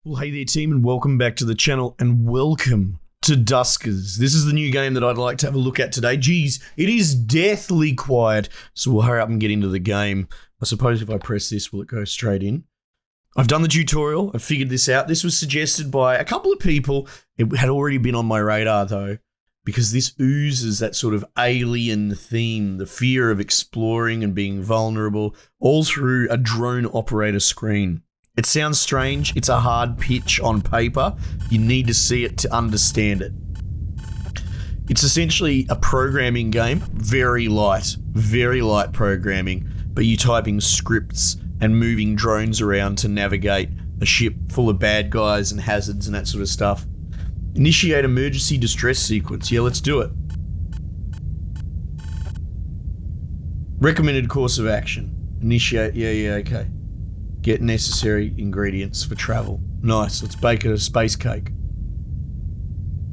Well, hey there team, and welcome back to the channel, and welcome to Duskers. This is the new game that I'd like to have a look at today. Geez, it is deathly quiet, so we'll hurry up and get into the game. I suppose if I press this, will it go straight in? I've done the tutorial, I've figured this out. This was suggested by a couple of people. It had already been on my radar though, because this oozes that sort of alien theme, the fear of exploring and being vulnerable, all through a drone operator screen. It sounds strange, it's a hard pitch on paper, you need to see it to understand it. It's essentially a programming game, very light programming, but you're typing scripts and moving drones around to navigate a ship full of bad guys and hazards and that sort of stuff. Initiate emergency distress sequence, yeah, let's do it. Recommended course of action, initiate, yeah, okay. Get necessary ingredients for travel. Nice, let's bake a space cake.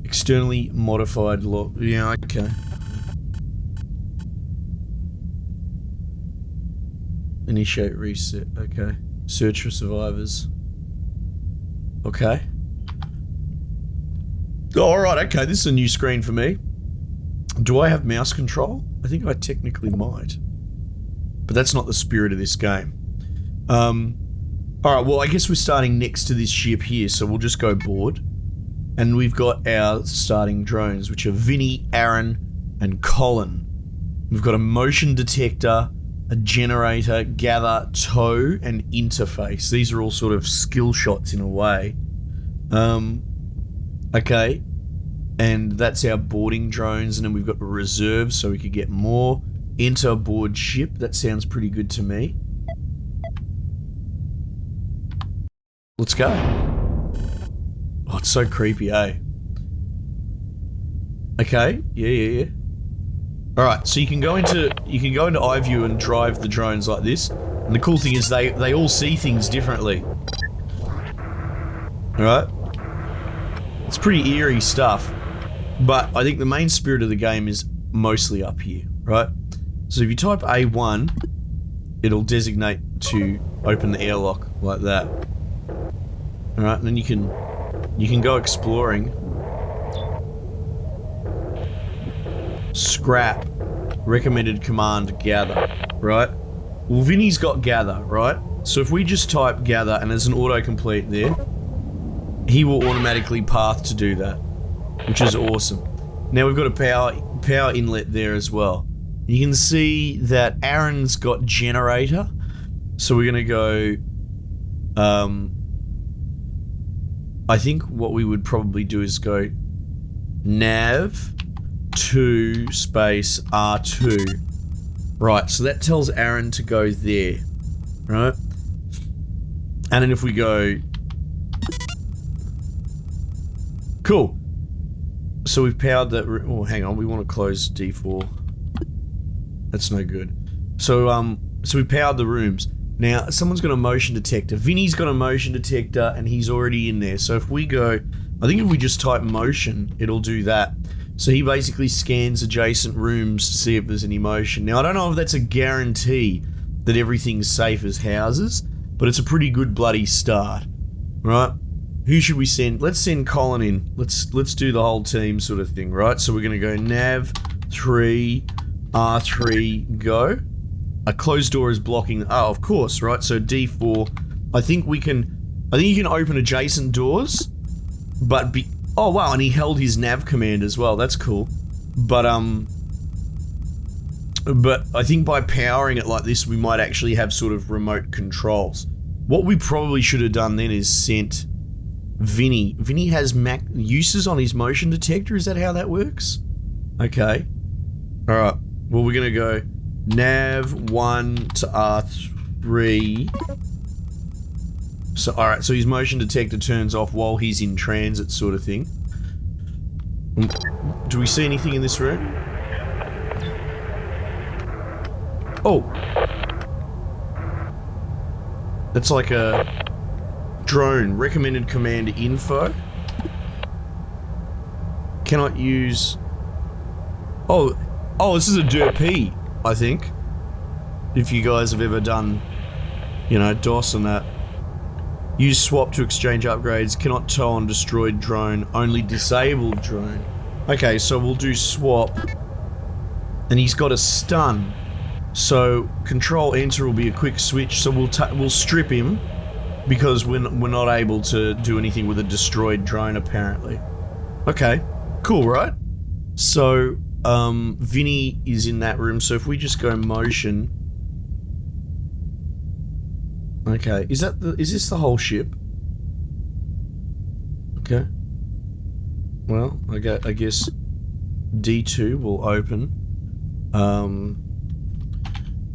Externally modified log, yeah, okay. Initiate reset, okay. Search for survivors. Okay. Alright, okay, this is a new screen for me. Do I have mouse control? I think I technically might. But that's not the spirit of this game. Alright, well I guess we're starting next to this ship here, so we'll just go board. And we've got our starting drones, which are Vinny, Aaron, and Colin. We've got a motion detector, a generator, gather, tow, and interface. These are all sort of skill shots in a way. Okay. And that's our boarding drones, and then we've got reserves so we could get more. Enter board ship, that sounds pretty good to me. Let's go. Oh, it's so creepy, eh? Okay, yeah. Alright, so you can go into iView and drive the drones like this. And the cool thing is they all see things differently. Alright? It's pretty eerie stuff. But I think the main spirit of the game is mostly up here, right? So if you type A1, it'll designate to open the airlock like that. Alright, and then you can go exploring. Scrap. Recommended command, gather. Right? Well, Vinny's got gather, right? So if we just type gather and there's an autocomplete there, he will automatically path to do that, which is awesome. Now we've got a power inlet there as well. You can see that Aaron's got generator. So we're gonna go, I think what we would probably do is go nav 2 space R2. Right, so that tells Aaron to go there, right? And then if we go... Cool. So we've powered that... Oh, hang on, we want to close D4. That's no good. So we powered the rooms. Now, someone's got a motion detector. Vinny's got a motion detector, and he's already in there. So if we go... I think if we just type motion, it'll do that. So he basically scans adjacent rooms to see if there's any motion. Now, I don't know if that's a guarantee that everything's safe as houses, but it's a pretty good bloody start. Right? Who should we send? Let's send Colin in. Let's do the whole team sort of thing, right? So we're going to go nav 3, R3, go. A closed door is blocking. Oh, of course, right? So D4. I think you can open adjacent doors, but oh wow, and he held his nav command as well. That's cool. But I think by powering it like this, we might actually have sort of remote controls. What we probably should have done then is sent Vinny. Vinny has uses on his motion detector. Is that how that works? Okay. All right. Well, we're gonna go nav 1 to R3. So, alright, so his motion detector turns off while he's in transit sort of thing. Do we see anything in this room? Oh! That's like a drone. Recommended command info. Cannot use... Oh, this is a derp, I think. If you guys have ever done, you know, DOS and that. Use swap to exchange upgrades. Cannot tow on destroyed drone. Only disabled drone. Okay, so we'll do swap. And he's got a stun. So control enter will be a quick switch. So we'll strip him because we're not able to do anything with a destroyed drone apparently. Okay, cool, right? So Vinny is in that room. So if we just go motion. Okay, is this the whole ship? Okay. Well, I guess D2 will open.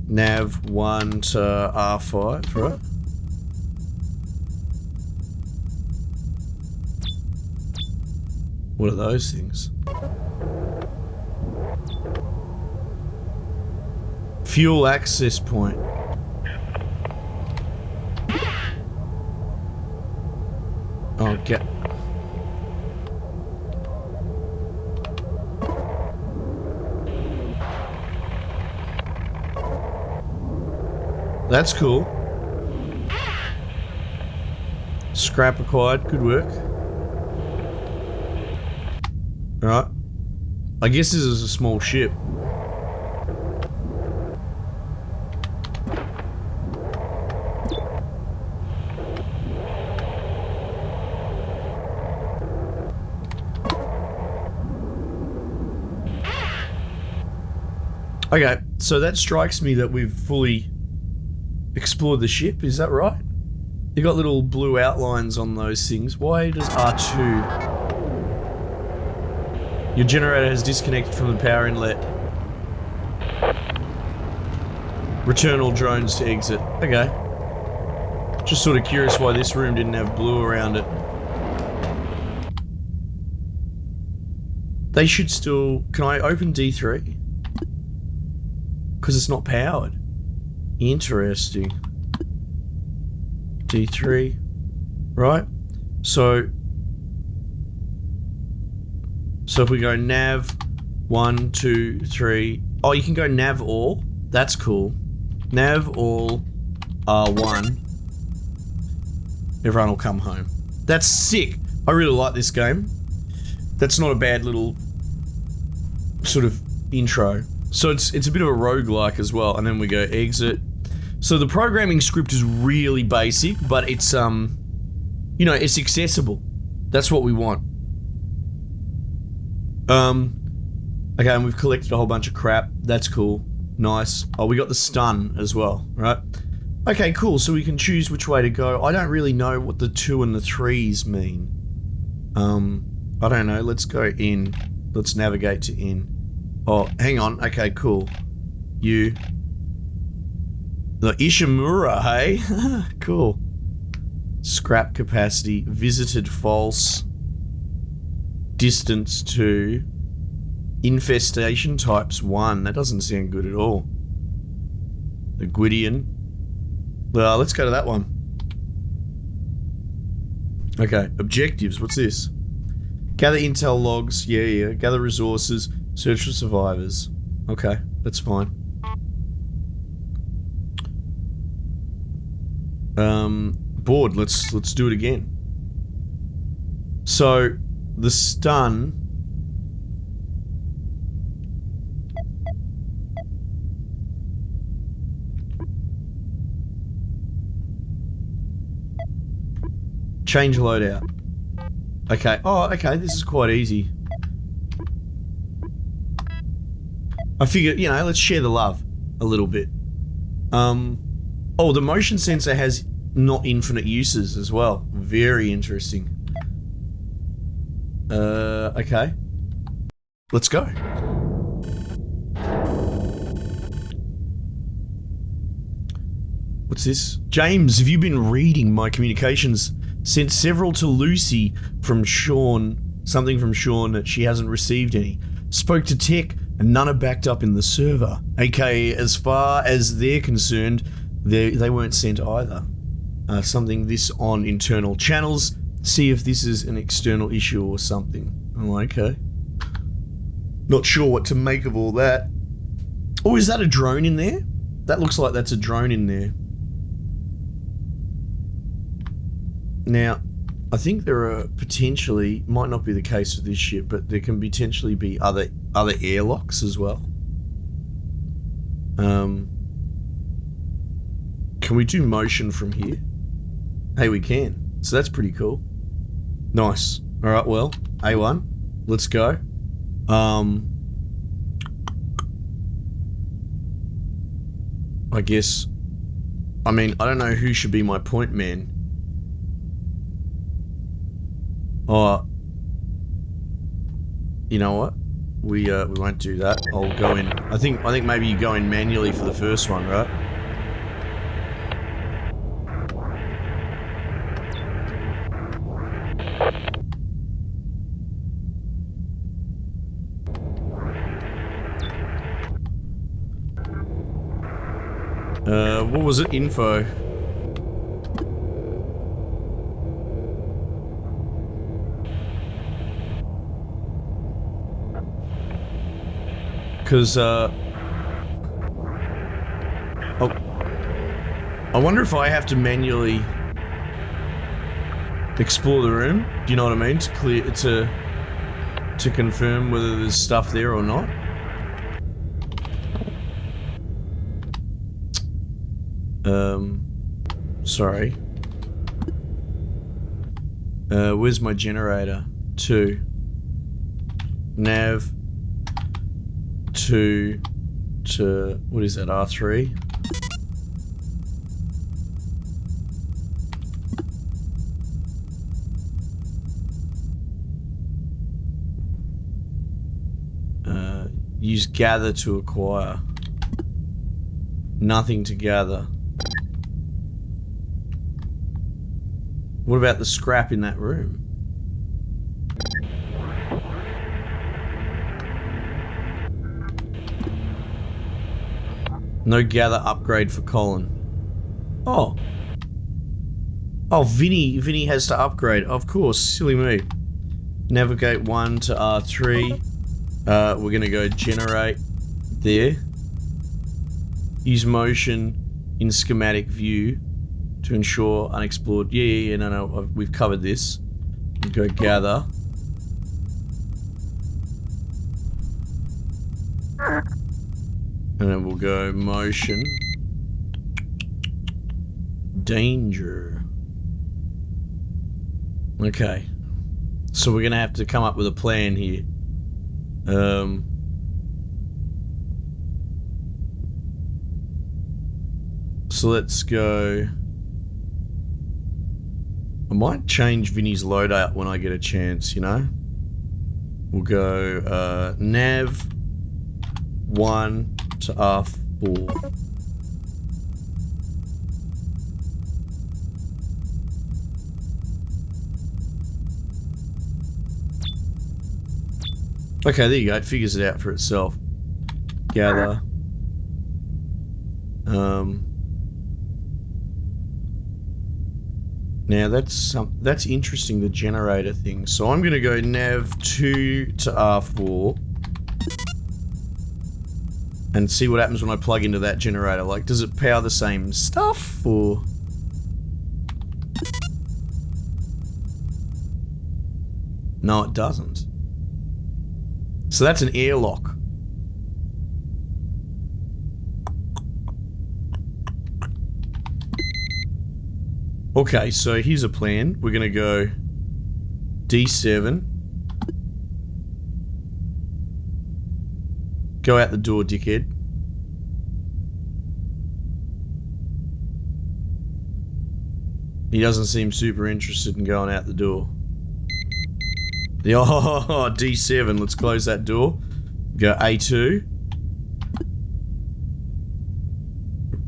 Nav 1 to R5, right? What are those things? Fuel access point. Oh, get. That's cool. Scrap acquired. Good work. Alright. I guess this is a small ship. Okay, so that strikes me that we've fully explored the ship, is that right? You got little blue outlines on those things. Why does R2? Your generator has disconnected from the power inlet. Return all drones to exit. Okay. Just sort of curious why this room didn't have blue around it. They should still... Can I open D3? Because it's not powered. Interesting. D3. Right? So if we go nav 1, 2, 3. Oh, you can go nav all. That's cool. Nav all R1. Everyone will come home. That's sick. I really like this game. That's not a bad little sort of intro. So it's a bit of a roguelike as well, and then we go exit. So the programming script is really basic, but it's you know, it's accessible. That's what we want. Okay, and we've collected a whole bunch of crap. That's cool. Nice. Oh, we got the stun as well, right? Okay, cool. So we can choose which way to go. I don't really know what the 2 and the 3s mean. I don't know. Let's go in. Let's navigate to in. Oh, hang on. Okay, cool. You. The Ishimura, hey? Cool. Scrap capacity. Visited false. Distance 2. Infestation types 1. That doesn't sound good at all. The Gwydion. Well, let's go to that one. Okay, objectives. What's this? Gather intel logs. Yeah. Gather resources. Search for survivors. Okay, that's fine. Board. Let's do it again. So the stun. Change loadout. Okay. Oh, okay. This is quite easy. I figured, you know, let's share the love a little bit. Oh, the motion sensor has not infinite uses as well. Very interesting. Okay. Let's go. What's this? James, have you been reading my communications? Sent several to Lucy from Sean. Something from Sean that she hasn't received any. Spoke to Tech and none are backed up in the server. AKA, as far as they're concerned, they weren't sent either. Something this on internal channels. See if this is an external issue or something. Oh, okay. Not sure what to make of all that. Oh, is that a drone in there? That looks like that's a drone in there. Now, I think there are potentially, might not be the case with this ship, but there can potentially be other airlocks as well. Can we do motion from here? Hey, we can. So that's pretty cool. Nice. All right, well, A1, let's go. I guess, I mean, I don't know who should be my point man. Oh, you know what? We won't do that. I'll go in. I think maybe you go in manually for the first one, right? What was it? Info. Because, oh, I wonder if I have to manually explore the room. Do you know what I mean? To clear, to confirm whether there's stuff there or not. Sorry. Where's my generator? 2. Nav. 2 to, what is that, R3? Use gather to acquire. Nothing to gather. What about the scrap in that room? No gather upgrade for Colin. Oh. Oh, Vinny has to upgrade. Of course, silly me. Navigate 1 to R3. We're gonna go generate there. Use motion in schematic view to ensure unexplored. Yeah, no, we've covered this. We'll go gather. And then we'll go motion. Danger. Okay. So we're gonna have to come up with a plan here. So let's go. I might change Vinny's loadout when I get a chance, you know? We'll go nav 1 to R4. Okay, there you go. It figures it out for itself. Gather. Now that's interesting, the generator thing. So I'm gonna go nav 2 to R4 and see what happens when I plug into that generator. Like, does it power the same stuff or? No, it doesn't. So that's an airlock. Okay, so here's a plan. We're gonna go D7. Go out the door, dickhead. He doesn't seem super interested in going out the door. Oh, D7, let's close that door. Go A2.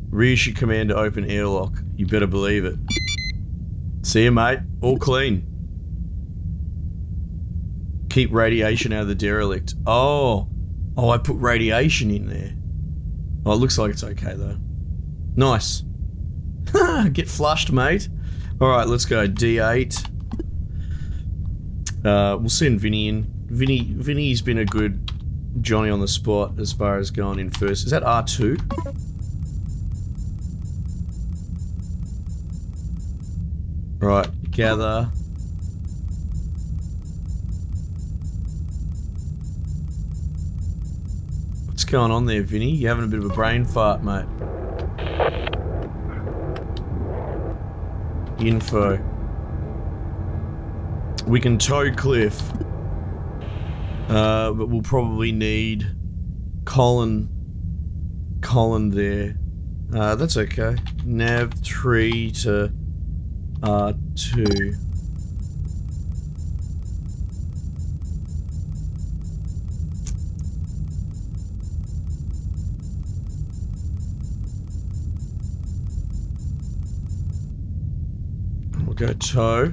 Reissue command to open airlock. You better believe it. See you, mate. All clean. Keep radiation out of the derelict. Oh. Oh, I put radiation in there. Oh, it looks like it's okay, though. Nice. Get flushed, mate. Alright, let's go. D8. We'll send Vinny in. Vinny's been a good Johnny on the spot as far as going in first. Is that R2? Right, gather. What's going on there, Vinny? You having a bit of a brain fart, mate? Info. We can tow Cliff. But we'll probably need Colin there. That's okay. Nav 3 to R2. We'll go tow.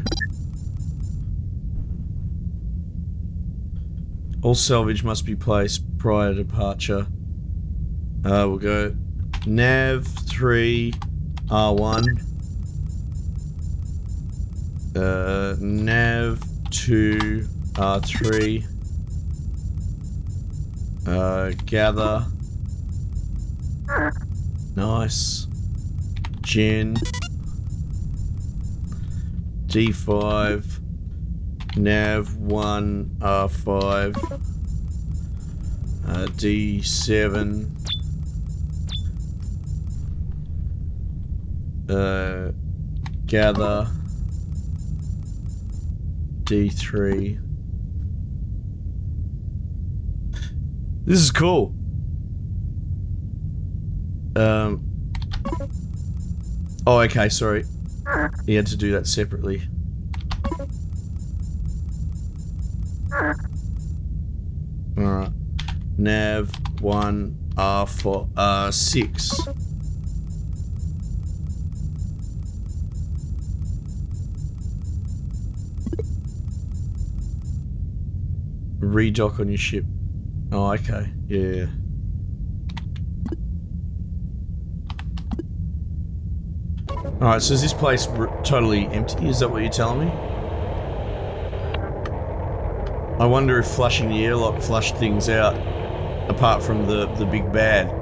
All salvage must be placed prior to departure. We'll go Nav 3 R1. Nav 2 R3. Gather. Nice. Gen. D5. Nav 1 R5. D7. Gather. D3. This is cool. Oh, okay, sorry. He had to do that separately. Alright. Nav 1 R4 R6. Redock on your ship. Oh, okay. Yeah. Alright, so is this place totally empty? Is that what you're telling me? I wonder if flushing the airlock flushed things out, apart from the big bad.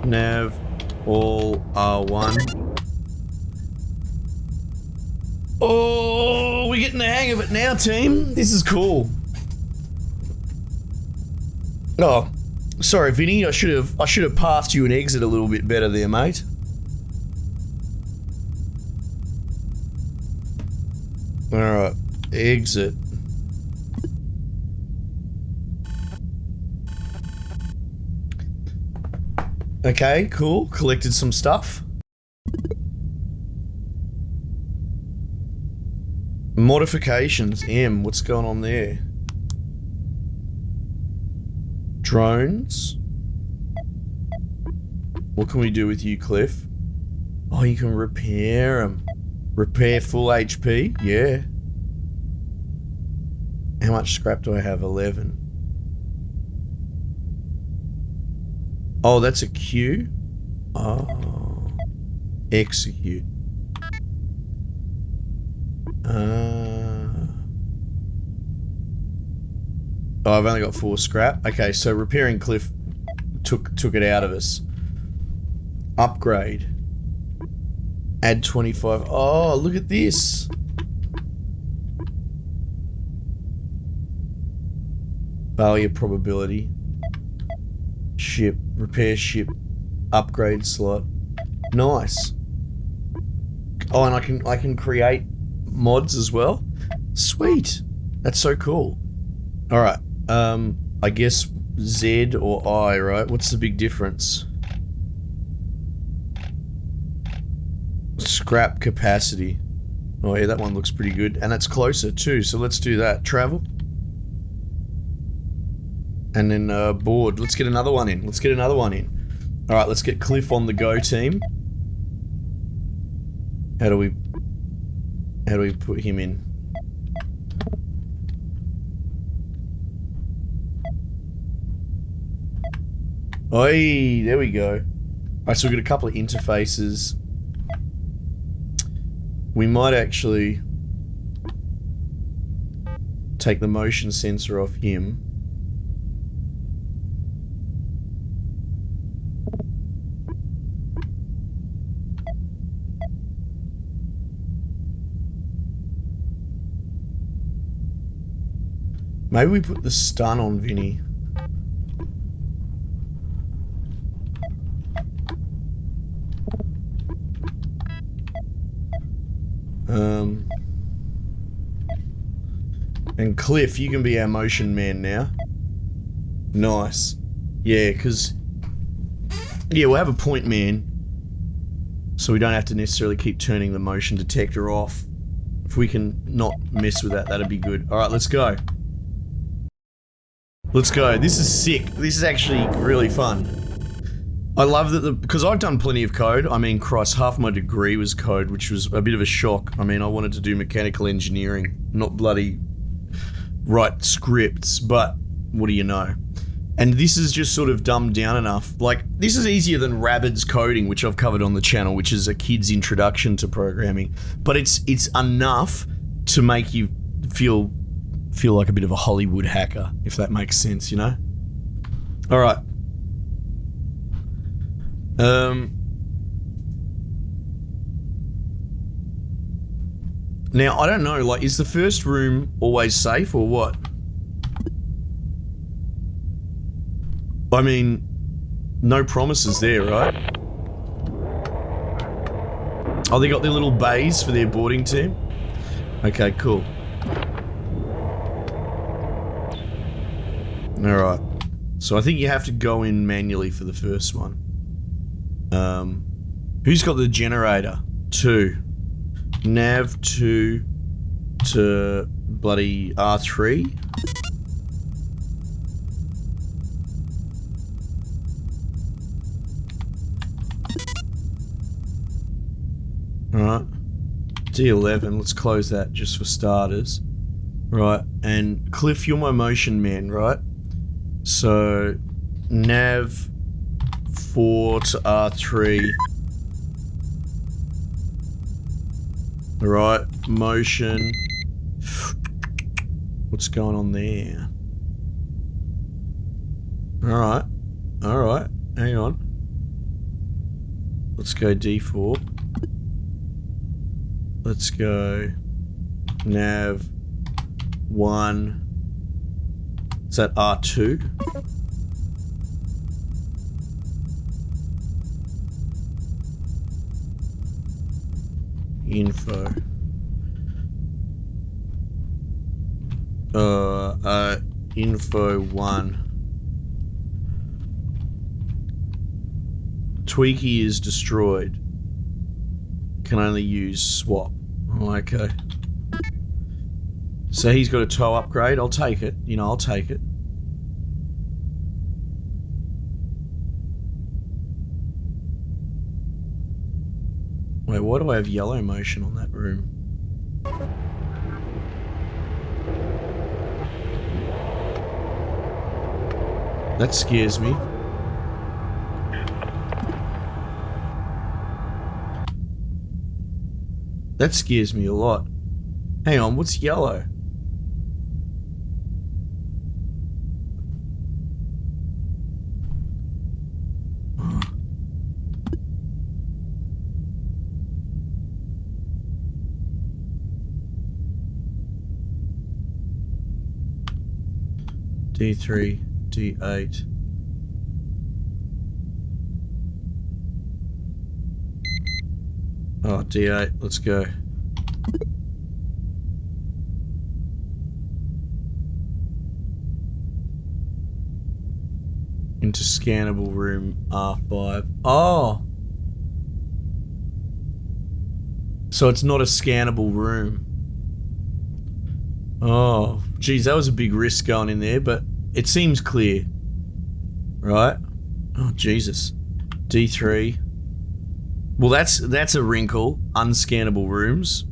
Nav, all R1. Oh, we're getting the hang of it now, team. This is cool. Oh, sorry, Vinny. I should have passed you an exit a little bit better there, mate. All right, exit. Okay, cool. Collected some stuff. Modifications, M. What's going on there? Drones. What can we do with you, Cliff? Oh, you can repair them. Repair full HP? Yeah. How much scrap do I have? 11. Oh, that's a Q? Oh. Execute. Oh, I've only got 4 scrap. Okay, so repairing Cliff took it out of us. Upgrade. Add 25. Oh, look at this. Failure probability. Ship. Repair ship. Upgrade slot. Nice. Oh, and I can create mods as well. Sweet. That's so cool. Alright. I guess Z or I, right? What's the big difference? Scrap capacity. Oh yeah, that one looks pretty good. And that's closer too, so let's do that. Travel. And then board. Let's get another one in. Let's get another one in. Alright, let's get Cliff on the go, team. How do we put him in? Oi, there we go. Alright, so we've got a couple of interfaces. We might actually take the motion sensor off him. Maybe we put the stun on Vinny. And Cliff, you can be our motion man now. Nice. Yeah, because... yeah, we'll have a point man. So we don't have to necessarily keep turning the motion detector off. If we can not mess with that, that'd be good. Alright, let's go. Let's go. This is sick. This is actually really fun. I love that because I've done plenty of code. I mean, Christ, half my degree was code, which was a bit of a shock. I mean, I wanted to do mechanical engineering, not bloody write scripts, but what do you know? And this is just sort of dumbed down enough. Like, this is easier than Rabbids coding, which I've covered on the channel, which is a kid's introduction to programming. But it's enough to make you feel like a bit of a Hollywood hacker, if that makes sense, you know? Alright. Now, I don't know, like, is the first room always safe or what? I mean, no promises there, right? Oh, they got their little bays for their boarding team? Okay, cool. Alright. So I think you have to go in manually for the first one. Who's got the generator? 2. Nav 2 to bloody R3. Alright. D11, let's close that just for starters. Right, and Cliff, you're my motion man, right? So, Nav 4 to R3. Right, motion. What's going on there? Alright, alright, hang on. Let's go D4. Let's go Nav 1. Is that R2? Info. Info 1. Tweaky is destroyed. Can only use swap. Oh, okay. So he's got a tow upgrade. I'll take it. You know, I'll take it. Wait, why do I have yellow motion on that room? That scares me. That scares me a lot. Hang on, what's yellow? D3, D8. Oh, D8, let's go. Into scannable room R5. Oh! So it's not a scannable room. Oh, geez, that was a big risk going in there, but it seems clear. Right? Oh, Jesus. D3. Well, that's a wrinkle. Unscannable rooms.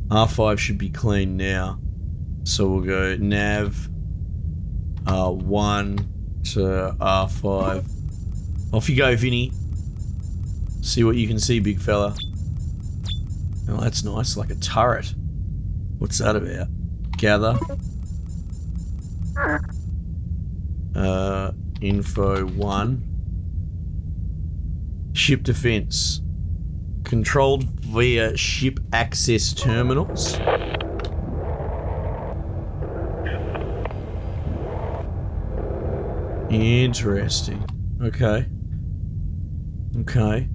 R5 should be clean now. So we'll go nav 1 to R5. Off you go, Vinny. See what you can see, big fella. Oh, that's nice, like a turret. What's that about? Gather. Info 1. Ship defense. Controlled via ship access terminals. Interesting. Okay. Okay.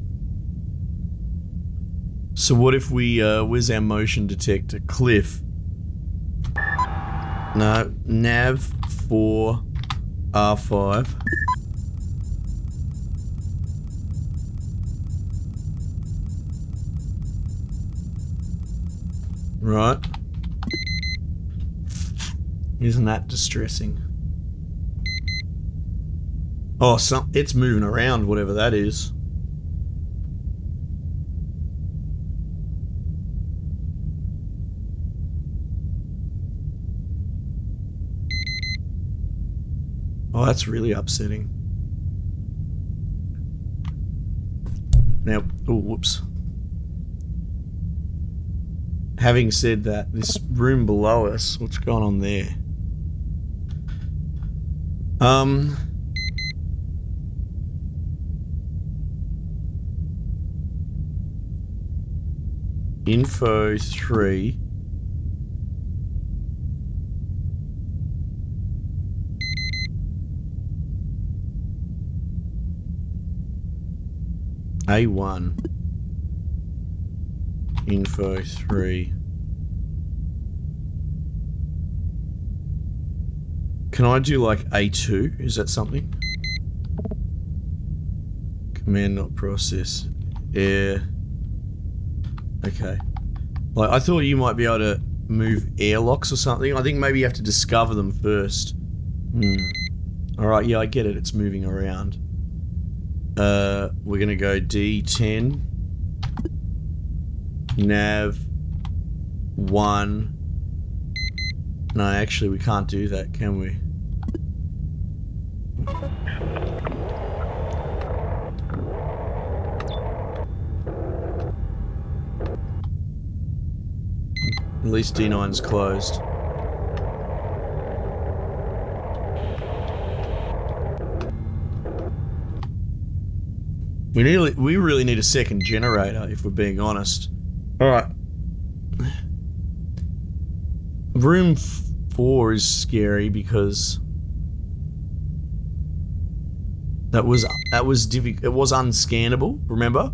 So what if we, where's our motion detector? Cliff. No, nav 4 R5. Right. Isn't that distressing? Oh, it's moving around, whatever that is. Oh, that's really upsetting. Now, oh, whoops. Having said that, this room below us, what's going on there? Info 3. A1. Info 3. Can I do like A2? Is that something? Command not process. Air. Okay. Like, I thought you might be able to move airlocks or something. I think maybe you have to discover them first. Alright, yeah, I get it. It's moving around. We're gonna go D10. Nav 1. No, actually, we can't do that, can we? At least D9's closed. We really need a second generator, if we're being honest. Alright. Room 4 is scary because that was difficult. It was unscannable, remember?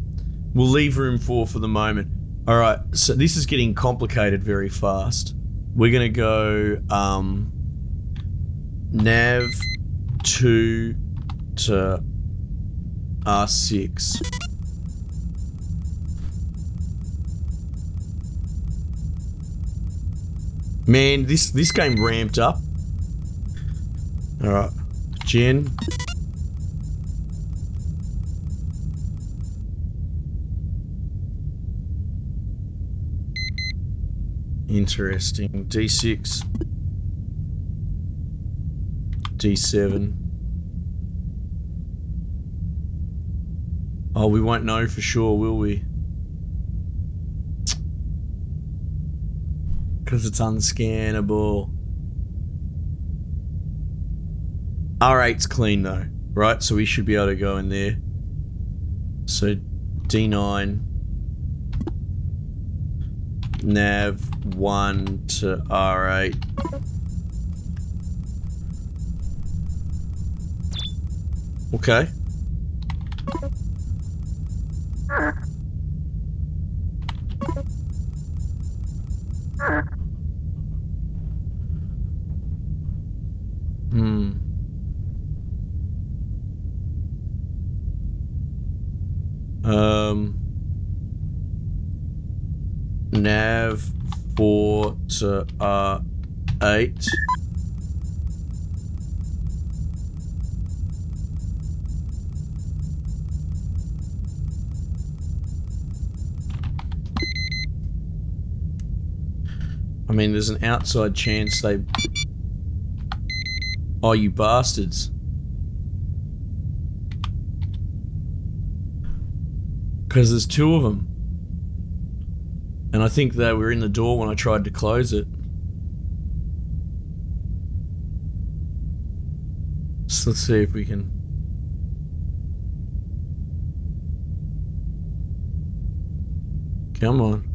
We'll leave room 4 for the moment. Alright, so this is getting complicated very fast. We're gonna go nav 2 to R6. Man, this game ramped up. Alright. Gen. Interesting. D6. D7. Oh, we won't know for sure, will we? Because it's unscannable. R8's clean though, right? So we should be able to go in there. So D9. Nav 1 to R8. Okay. Nav 4 to R8. I mean, there's an outside chance they... Oh, you bastards. Because there's 2 of them. And I think they were in the door when I tried to close it. So let's see if we can... Come on.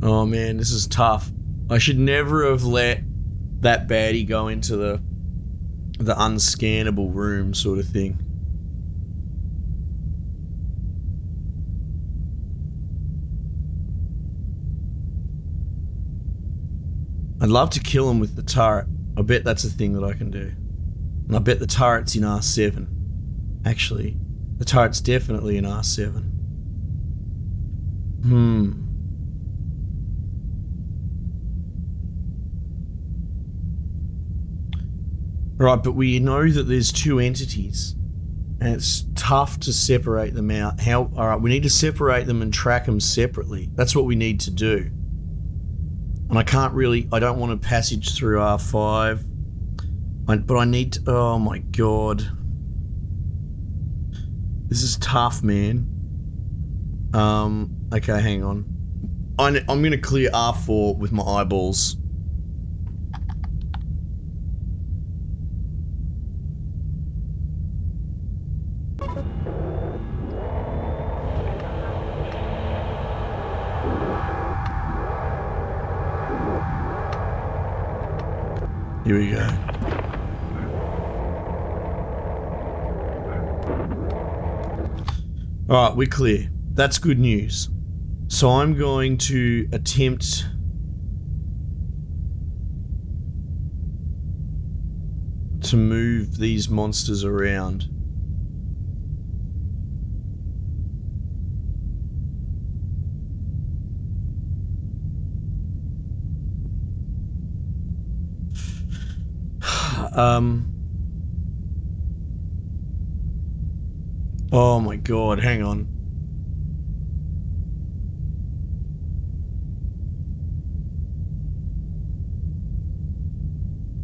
Oh man, this is tough. I should never have let that baddie go into the unscannable room sort of thing. I'd love to kill him with the turret. I bet that's a thing that I can do. And I bet the turret's in R7. Actually, the turret's definitely in R7. Right, but we know that there's two entities. And it's tough to separate them out. Alright, we need to separate them and track them separately. That's what we need to do. And I don't want to passage through R5. But I need to, oh my god. This is tough, man. Okay, hang on. I'm gonna clear R4 with my eyeballs. Here we go. Alright, we're clear. That's good news. So I'm going to attempt to move these monsters around. Oh my god, hang on.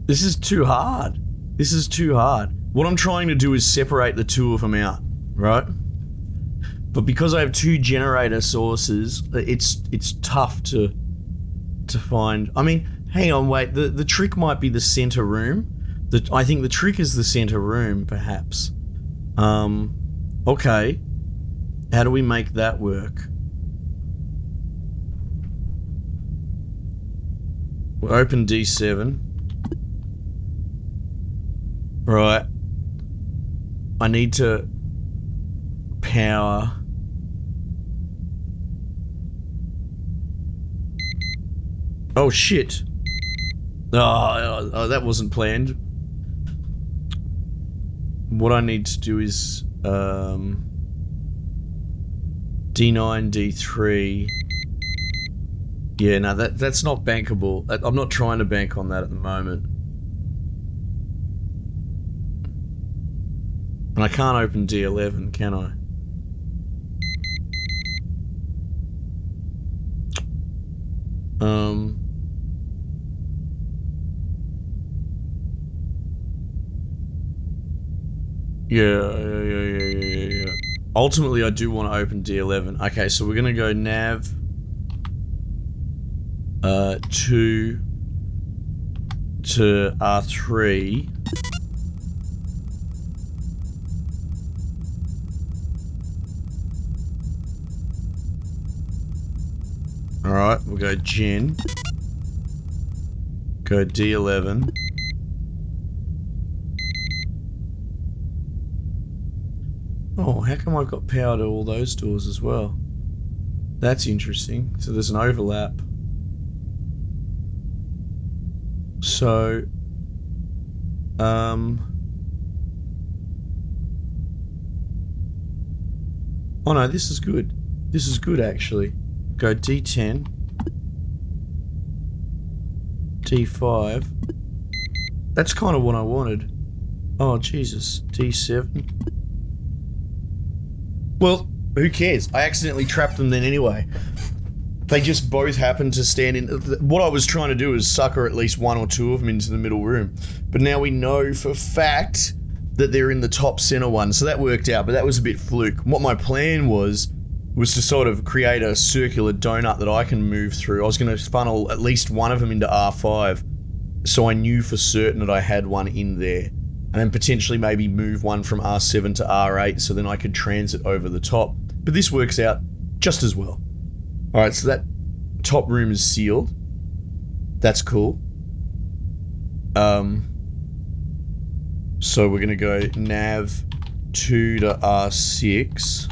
This is too hard. This is too hard. What I'm trying to do is separate the two of them out, right? But because I have two generator sources, it's tough to find. I mean, hang on, wait. The trick might be the center room. I think the trick is the center room, perhaps. Okay. How do we make that work? We'll open D7. Right. I need to power. Oh shit. Oh, that wasn't planned. What I need to do is D9, D3. Yeah, no, that's not bankable. I'm not trying to bank on that at the moment. And I can't open D11, can I? Yeah. Ultimately, I do want to open D11. Okay, so we're gonna go nav 2 to R3. Alright, we'll go gen. Go D11. Oh, how come I've got power to all those doors as well? That's interesting. So there's an overlap. So, oh no, this is good. This is good actually. Go D10. D5. That's kind of what I wanted. Oh, Jesus. D7. Well, who cares? I accidentally trapped them then anyway. They just both happened to stand in. What I was trying to do is sucker at least one or two of them into the middle room. But now we know for fact that they're in the top center one. So that worked out, but that was a bit fluke. What my plan was to sort of create a circular donut that I can move through. I was going to funnel at least one of them into R5. So I knew for certain that I had one in there. And then potentially maybe move one from R7 to R8 so then I could transit over the top. But this works out just as well. Alright, so that top room is sealed. That's cool. So we're gonna go nav 2 to R6.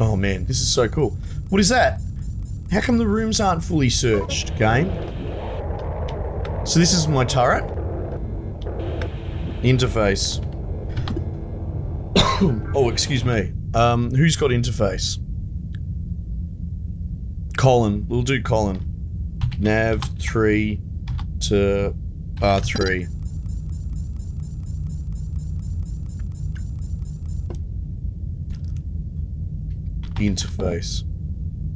Oh man, this is so cool. What is that? How come the rooms aren't fully searched, game? So this is my turret. Interface. Oh, excuse me. Who's got interface? Colin. We'll do Colin. Nav 3 to R3. Interface.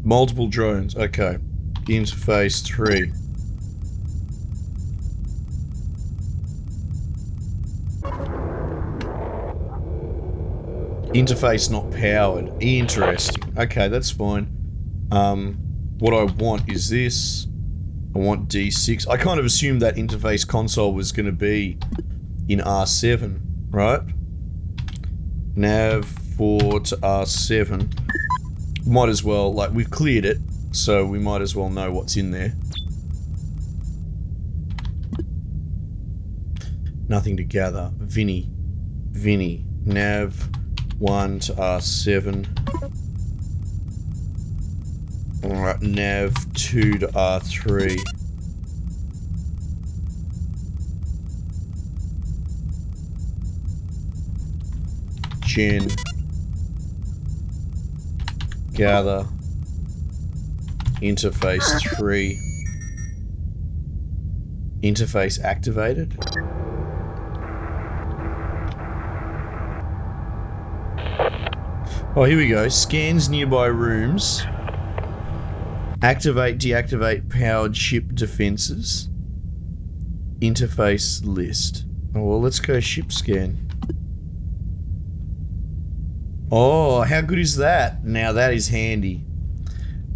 Multiple drones. Okay. Interface 3. Interface not powered. Interesting. Okay, that's fine. What I want is this. I want D6. I kind of assumed that interface console was going to be in R7, right? Nav 4 to R7. Might as well, like, we've cleared it, so we might as well know what's in there. Nothing to gather. Vinny. Nav 1 to R7. Alright, nav 2 to R3. Gen. Gather. Interface 3. Interface activated. Oh, here we go. Scans nearby rooms. Activate, deactivate powered ship defenses. Interface list. Oh, well, let's go ship scan. Oh, how good is that? Now that is handy.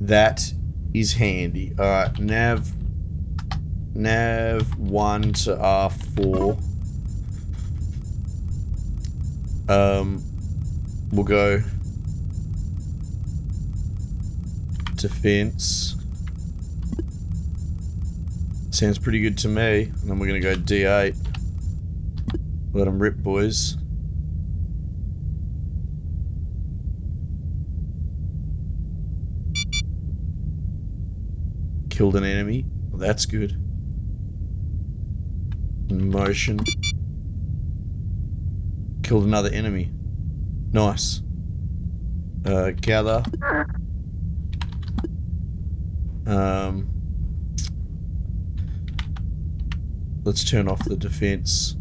That is handy. Alright, nav 1 to R4. We'll go defense. Sounds pretty good to me. And then we're gonna go D8. Let them rip, boys. Killed an enemy. Well, that's good. In motion. Killed another enemy. Nice. Gather. Let's turn off the defense.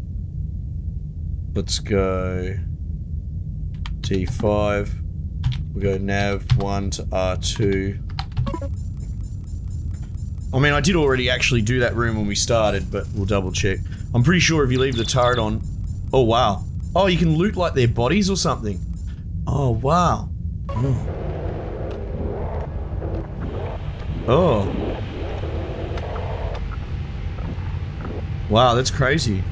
Let's go D5. We'll go nav 1 to R2. I mean, I did already actually do that room when we started, but we'll double check. I'm pretty sure if you leave the turret on... Oh, wow. Oh, you can loot, like, their bodies or something. Oh, wow. Oh. Oh. Wow, that's crazy.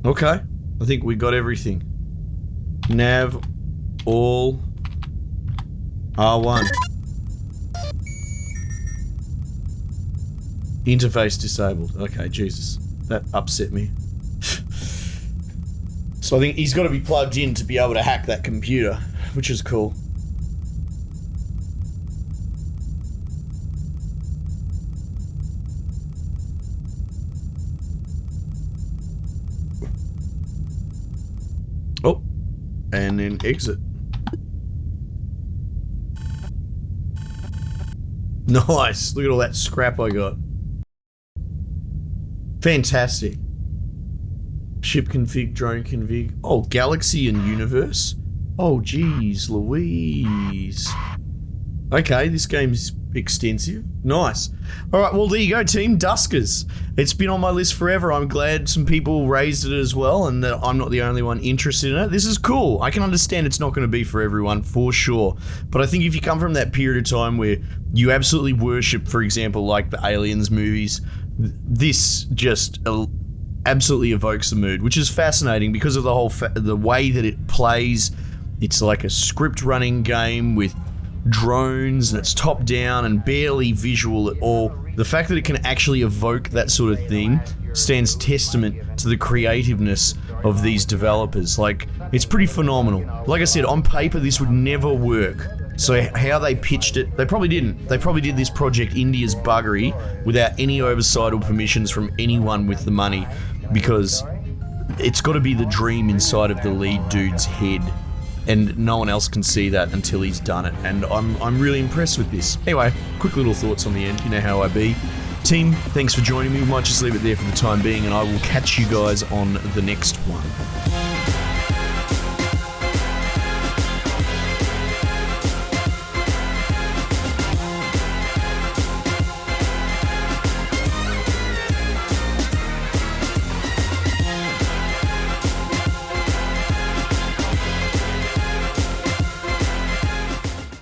Okay, I think we got everything. Nav all R1. Interface disabled. Okay, Jesus. That upset me. So I think he's got to be plugged in to be able to hack that computer, which is cool. Oh, and then exit. Nice. Look at all that scrap I got. Fantastic. Ship config, drone config. Oh, galaxy and universe. Oh, geez, Louise. Okay, this game's extensive. Nice. All right, well, there you go, team. Duskers. It's been on my list forever. I'm glad some people raised it as well, and that I'm not the only one interested in it. This is cool. I can understand it's not going to be for everyone, for sure. But I think if you come from that period of time where you absolutely worship, for example, like the Aliens movies, this just absolutely evokes the mood, which is fascinating because of the whole the way that it plays. It's like a script running game with drones, and it's top down and barely visual at all. The fact that it can actually evoke that sort of thing stands testament to the creativeness of these developers. Like, it's pretty phenomenal. Like I said, on paper this would never work. So how they pitched it, they probably didn't. They probably did this project India's buggery without any oversight or permissions from anyone with the money, because it's got to be the dream inside of the lead dude's head. And no one else can see that until he's done it. And I'm really impressed with this. Anyway, quick little thoughts on the end. You know how I be. Team, thanks for joining me. We might just leave it there for the time being, and I will catch you guys on the next one.